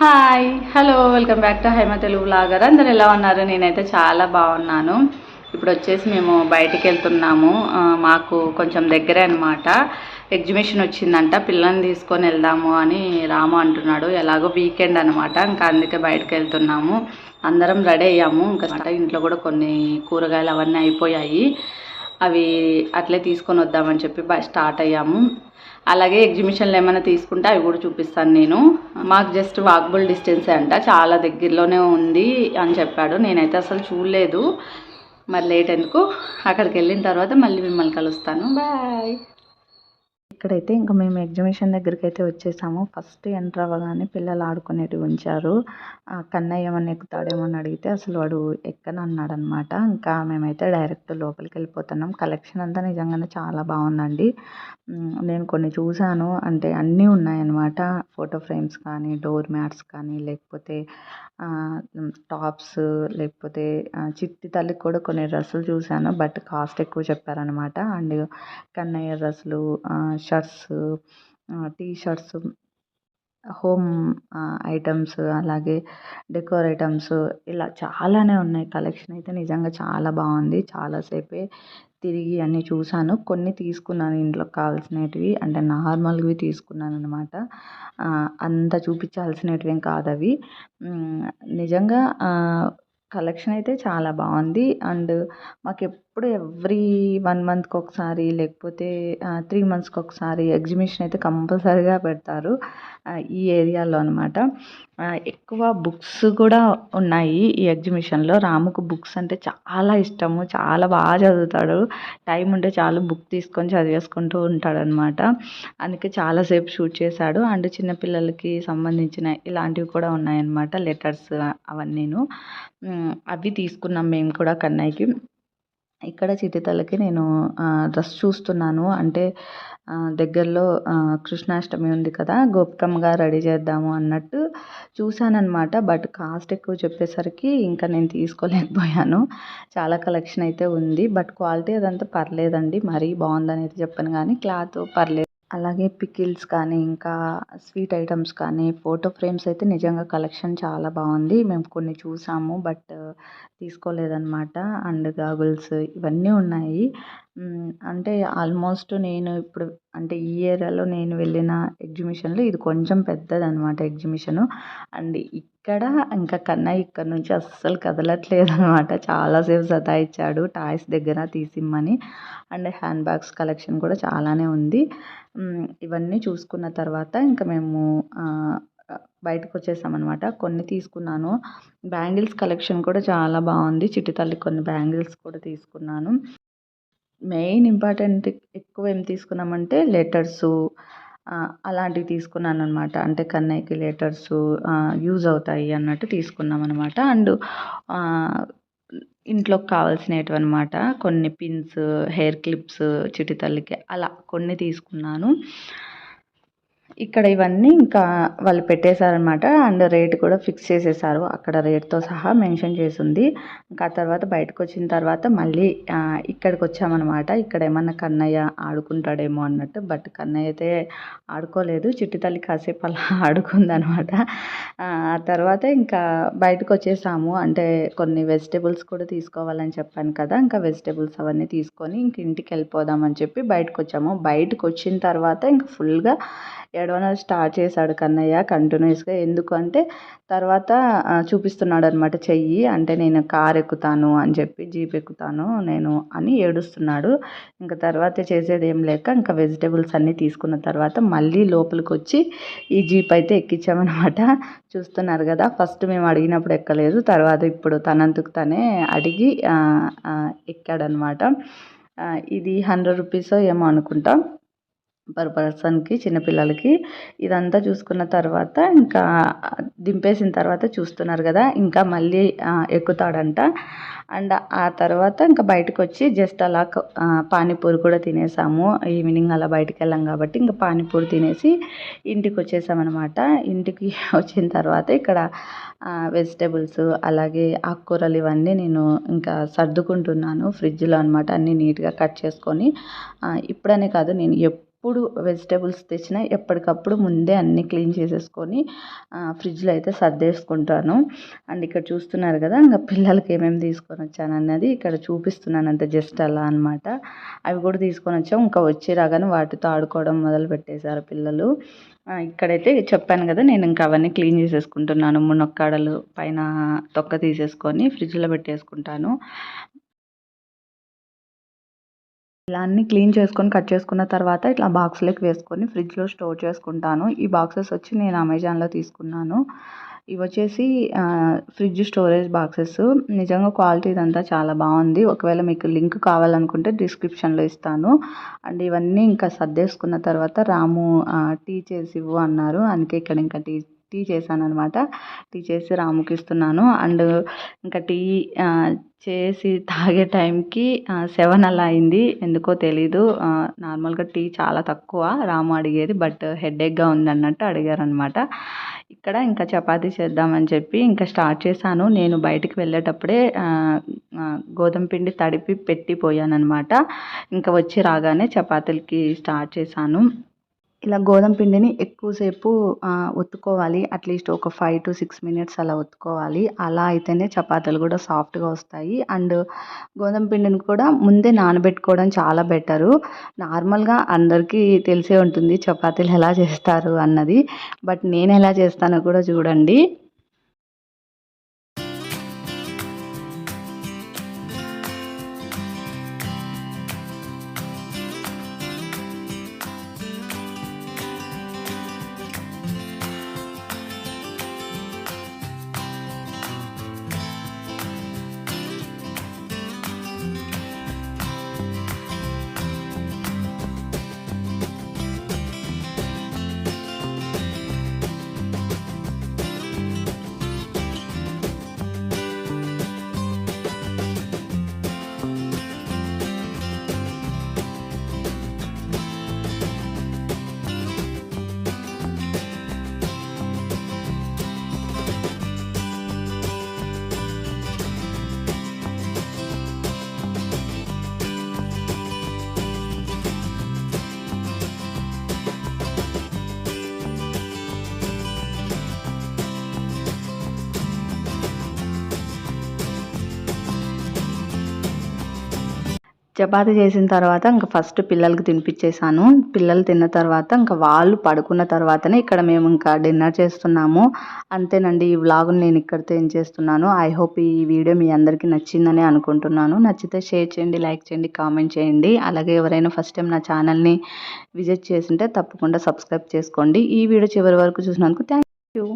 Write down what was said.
Hi hello welcome back to Haima Telugu vlogger. అందరు ఎలా ఉన్నారు? నేనైతే చాలా బాగున్నాను. ఇప్పుడు వచ్చేసి మేము బయటికి వెళ్తున్నాము. మాకు కొంచెం దగ్గరే అనమాట. ఎగ్జిబిషన్ వచ్చిందంట, పిల్లల్ని తీసుకొని వెళ్దాము అని రాము అంటున్నాడు. ఎలాగో వీకెండ్ అనమాట, ఇంకా అందుకే బయటకు వెళ్తున్నాము. అందరం రెడీ అయ్యాము. ఇంకా ఇంట్లో కూడా కొన్ని కూరగాయలు అవన్నీ అయిపోయాయి. అవి అట్లే తీసుకొని వద్దామని చెప్పి స్టార్ట్ అయ్యాము. అలాగే ఎగ్జిబిషన్లో ఏమైనా తీసుకుంటే అవి కూడా చూపిస్తాను నేను. మాకు జస్ట్ వాకబుల్ డిస్టెన్సే అంట, చాలా దగ్గరలోనే ఉంది అని చెప్పాడు. నేనైతే అసలు చూడలేదు. మరి లేట్ ఎందుకు, అక్కడికి వెళ్ళిన తర్వాత మళ్ళీ మిమ్మల్ని కలుస్తాను. బాయ్. ఇక్కడైతే ఇంకా మేము ఎగ్జిబిషన్ దగ్గరికి అయితే వచ్చేసాము. ఫస్ట్ ఎంటర్ అవ్వగానే పిల్లలు ఆడుకునేటివి ఉంచారు. కన్నయ్య ఏమన్నా ఎక్కుతాడేమో అని అడిగితే అసలు వాడు ఎక్కనన్నాడు అనమాట. ఇంకా మేమైతే డైరెక్ట్ లోపలికి వెళ్ళిపోతున్నాం. కలెక్షన్ అంతా నిజంగానే చాలా బాగుందండి. నేను కొన్ని చూశాను, అంటే అన్నీ ఉన్నాయన్నమాట. ఫోటో ఫ్రేమ్స్ కానీ, డోర్ మ్యాట్స్ కానీ, లేకపోతే టాప్స్, లేకపోతే చిట్టి తల్లికి కూడా కొన్ని డ్రెస్సులు చూశాను. బట్ కాస్ట్ ఎక్కువ చెప్పారనమాట. అండ్ కన్నయ్య డ్రెస్సులు, shirts, T shirts, home items, అలాగే డెకోర్ ఐటమ్స్, ఇలా చాలానే ఉన్నాయి. కలెక్షన్ అయితే నిజంగా చాలా బాగుంది. చాలాసేపే తిరిగి అన్నీ చూశాను. కొన్ని తీసుకున్నాను ఇంట్లోకి కావాల్సినవి, అంటే నార్మల్వి తీసుకున్నాను అనమాట. అంత చూపించాల్సినవి ఏం కాదు అవి. నిజంగా కలెక్షన్ అయితే చాలా బాగుంది. అండ్ మాకు ఎప్పుడు ఎవ్రీ 1 మంత్కి ఒకసారి, లేకపోతే 3 మంత్స్కి ఒకసారి ఎగ్జిబిషన్ అయితే కంపల్సరీగా పెడతారు ఈ ఏరియాలో అనమాట. ఎక్కువ బుక్స్ కూడా ఉన్నాయి ఈ ఎగ్జిబిషన్లో. రాముకు బుక్స్ అంటే చాలా ఇష్టము, చాలా బాగా చదువుతాడు. టైం ఉంటే చాలు బుక్ తీసుకొని చదివేసుకుంటూ ఉంటాడనమాట. అందుకే చాలాసేపు షూట్ చేశాడు. అండ్ చిన్నపిల్లలకి సంబంధించిన ఇలాంటివి కూడా ఉన్నాయన్నమాట, లెటర్స్ అవన్నీను. అవి తీసుకున్నాం మేము కూడా కన్నయ్యకి. ఇక్కడ చిట్టితల్లికి నేను డ్రెస్ చూస్తున్నాను. అంటే దగ్గరలో కృష్ణాష్టమి ఉంది కదా, గోపికమ్మగా రెడీ చేద్దాము అన్నట్టు చూశానన్నమాట. బట్ కాస్ట్ ఎక్కువ చెప్పేసరికి ఇంకా నేను తీసుకోలేకపోయాను. చాలా కలెక్షన్ అయితే ఉంది, బట్ క్వాలిటీ అదంతా పర్లేదండి. మరీ బాగుందని అయితే చెప్పను, కానీ క్లాత్ పర్లేదు. అలాగే పికిల్స్ కానీ, ఇంకా స్వీట్ ఐటమ్స్ కానీ, ఫోటో ఫ్రేమ్స్ అయితే నిజంగా కలెక్షన్ చాలా బాగుంది. మేము కొన్ని చూసాము, బట్ తీసుకోలేదన్నమాట. అండ్ గాగుల్స్ ఇవన్నీ ఉన్నాయి. అంటే ఆల్మోస్ట్ నేను ఇప్పుడు, అంటే ఈ ఏరియాలో నేను వెళ్ళిన ఎగ్జిబిషన్లో ఇది కొంచెం పెద్దదన్నమాట ఎగ్జిబిషను. అండ్ ఇక్కడ ఇంకా కన్నయ్య ఇక్కడ నుంచి అస్సలు కదలట్లేదు అనమాట. చాలాసేపు సతాయిచ్చాడు టాయ్స్ దగ్గర తీసిమ్మని. అండ్ హ్యాండ్ బ్యాగ్స్ కలెక్షన్ కూడా చాలానే ఉంది. ఇవన్నీ చూసుకున్న తర్వాత ఇంకా మేము బయటకు వచ్చేసామన్నమాట. కొన్ని తీసుకున్నాను. బ్యాంగిల్స్ కలెక్షన్ కూడా చాలా బాగుంది. చిట్టి తల్లి కొన్ని బ్యాంగిల్స్ కూడా తీసుకున్నాను. మెయిన్ ఇంపార్టెంట్ ఎక్కువ ఏం తీసుకున్నామంటే లెటర్సు, అలాంటివి తీసుకున్నాను అనమాట. అంటే కన్నయ్యకి లెటర్సు యూజ్ అవుతాయి అన్నట్టు తీసుకున్నాం అనమాట. అండ్ ఇంట్లోకి కావాల్సినవి అనమాట. కొన్ని పిన్స్, హెయిర్ క్లిప్స్ చిట్టి తల్లికి అలా కొన్ని తీసుకున్నాను. ఇక్కడ ఇవన్నీ ఇంకా వాళ్ళు పెట్టేశారనమాట. అండ్ రేట్ కూడా ఫిక్స్ చేసేసారు. అక్కడ రేట్తో సహా మెన్షన్ చేసి ఉంది. ఇంకా తర్వాత బయటకు వచ్చిన తర్వాత మళ్ళీ ఇక్కడికి వచ్చామన్నమాట. ఇక్కడ ఏమన్నా కన్నయ్య ఆడుకుంటాడేమో అన్నట్టు, బట్ కన్నయ్య అయితే ఆడుకోలేదు. చిట్టి తల్లి కాసేపు అలా ఆడుకుందనమాట. ఆ తర్వాత ఇంకా బయటకు వచ్చేసాము. అంటే కొన్ని వెజిటేబుల్స్ కూడా తీసుకోవాలని చెప్పాను కదా, ఇంకా వెజిటేబుల్స్ అవన్నీ తీసుకొని ఇంక ఇంటికి వెళ్ళిపోదామని చెప్పి బయటకు వచ్చాము. బయటకు వచ్చిన తర్వాత ఇంకా ఫుల్గా ఏడవడం స్టార్ట్ చేశాడు కన్నయ్య కంటిన్యూస్గా. ఎందుకంటే తర్వాత చూపిస్తున్నాడు అనమాట చెయ్యి. అంటే నేను కార్ ఎక్కుతాను అని చెప్పి, జీప్ ఎక్కుతాను నేను అని ఏడుస్తున్నాడు. ఇంకా తర్వాత చేసేది ఏం లేక ఇంకా వెజిటేబుల్స్ అన్నీ తీసుకున్న తర్వాత మళ్ళీ లోపలికి వచ్చి ఈ జీప్ అయితే ఎక్కించామన్నమాట. చూస్తున్నారు కదా, ఫస్ట్ మేము అడిగినప్పుడు ఎక్కలేదు, తర్వాత ఇప్పుడు తనందుకు తనే అడిగి ఎక్కాడనమాట. ఇది 100 రూపీస్ ఏమో అనుకుంటా పర్ పర్సన్కి, చిన్నపిల్లలకి. ఇదంతా చూసుకున్న తర్వాత ఇంకా దింపేసిన తర్వాత చూస్తున్నారు కదా, ఇంకా మళ్ళీ ఎక్కుతాడంట. అండ్ ఆ తర్వాత ఇంకా బయటకు వచ్చి జస్ట్ అలా పానీపూరి కూడా తినేసాము. ఈవినింగ్ అలా బయటకు వెళ్ళాం కాబట్టి ఇంకా పానీపూరి తినేసి ఇంటికి వచ్చేసామన్నమాట. ఇంటికి వచ్చిన తర్వాత ఇక్కడ వెజిటేబుల్స్, అలాగే ఆకుకూరలు ఇవన్నీ నేను ఇంకా సర్దుకుంటున్నాను ఫ్రిడ్జ్లో అనమాట. అన్నీ నీట్గా కట్ చేసుకొని, ఇప్పుడనే కాదు నేను ఎప్పుడు వెజిటేబుల్స్ తెచ్చినా ఎప్పటికప్పుడు ముందే అన్నీ క్లీన్ చేసేసుకొని ఫ్రిడ్జ్లో అయితే సర్దేసుకుంటాను. అండ్ ఇక్కడ చూస్తున్నారు కదా, ఇంకా పిల్లలకి ఏమేమి తీసుకొని వచ్చాను అన్నది ఇక్కడ చూపిస్తున్నాను అంతే, జస్ట్ అలా అనమాట. అవి కూడా తీసుకొని వచ్చాం. ఇంకా వచ్చి రాగానే వాటితో ఆడుకోవడం మొదలు పెట్టేశారు పిల్లలు. ఇక్కడైతే చెప్పాను కదా, నేను ఇంకా అవన్నీ క్లీన్ చేసేసుకుంటున్నాను. మునక్కాడలు పైన తొక్క తీసేసుకొని ఫ్రిడ్జ్లో పెట్టేసుకుంటాను. ఇలా అన్నీ క్లీన్ చేసుకొని కట్ చేసుకున్న తర్వాత ఇట్లా బాక్స్లోకి వేసుకొని ఫ్రిడ్జ్లో స్టోర్ చేసుకుంటాను. ఈ బాక్సెస్ వచ్చి నేను అమెజాన్లో తీసుకున్నాను. ఇవి వచ్చేసి ఫ్రిడ్జ్ స్టోరేజ్ బాక్సెస్. నిజంగా క్వాలిటీ ఇదంతా చాలా బాగుంది. ఒకవేళ మీకు లింక్ కావాలనుకుంటే డిస్క్రిప్షన్లో ఇస్తాను. అండ్ ఇవన్నీ ఇంకా సర్దేసుకున్న తర్వాత రాము టీ చేసి ఇవ్వు అన్నారు. అందుకే ఇక్కడ ఇంకా టీ చేశాను అనమాట. టీ చేసి రాముకి ఇస్తున్నాను. అండ్ ఇంకా టీ చేసి తాగే టైంకి 7 అలా అయింది. ఎందుకో తెలీదు. నార్మల్గా టీ చాలా తక్కువ రాము అడిగేది, బట్ హెడేక్గా ఉందన్నట్టు అడిగారనమాట. ఇక్కడ ఇంకా చపాతీ చేద్దామని చెప్పి ఇంకా స్టార్ట్ చేశాను. నేను బయటికి వెళ్ళేటప్పుడే గోధుమ పిండి తడిపి పెట్టిపోయానమాట. ఇంకా వచ్చి రాగానే చపాతీలకి స్టార్ట్ చేశాను. ఇలా గోధుమ పిండిని ఎక్కువసేపు ఒత్తుకోవాలి. అట్లీస్ట్ ఒక 5 to 6 minutes అలా ఒత్తుకోవాలి. అలా అయితేనే చపాతీలు కూడా సాఫ్ట్గా వస్తాయి. అండ్ గోధుమ పిండిని కూడా ముందే నానబెట్టుకోవడం చాలా బెటరు. నార్మల్గా అందరికీ తెలిసే ఉంటుంది చపాతీలు ఎలా చేస్తారు అన్నది. బట్ నేను ఎలా చేస్తానో కూడా చూడండి. చపాతీ చేసిన తర్వాత ఇంకా ఫస్ట్ పిల్లలకి తినిపించేసాను. పిల్లలు తిన్న తర్వాత ఇంకా వాళ్ళు పడుకున్న తర్వాతనే ఇక్కడ మేము ఇంకా డిన్నర్ చేస్తున్నాము. అంతేనండి, ఈ వ్లాగ్ని నేను ఇక్కడితో ఏం చేస్తున్నాను. ఐ హోప్ ఈ వీడియో మీ అందరికీ నచ్చిందని అనుకుంటున్నాను. నచ్చితే షేర్ చేయండి, లైక్ చేయండి, కామెంట్ చేయండి. అలాగే ఎవరైనా ఫస్ట్ టైం నా ఛానల్ని విజిట్ చేస్తుంటే తప్పకుండా సబ్స్క్రైబ్ చేసుకోండి. ఈ వీడియో చివరి వరకు చూసినందుకు థ్యాంక్ యూ.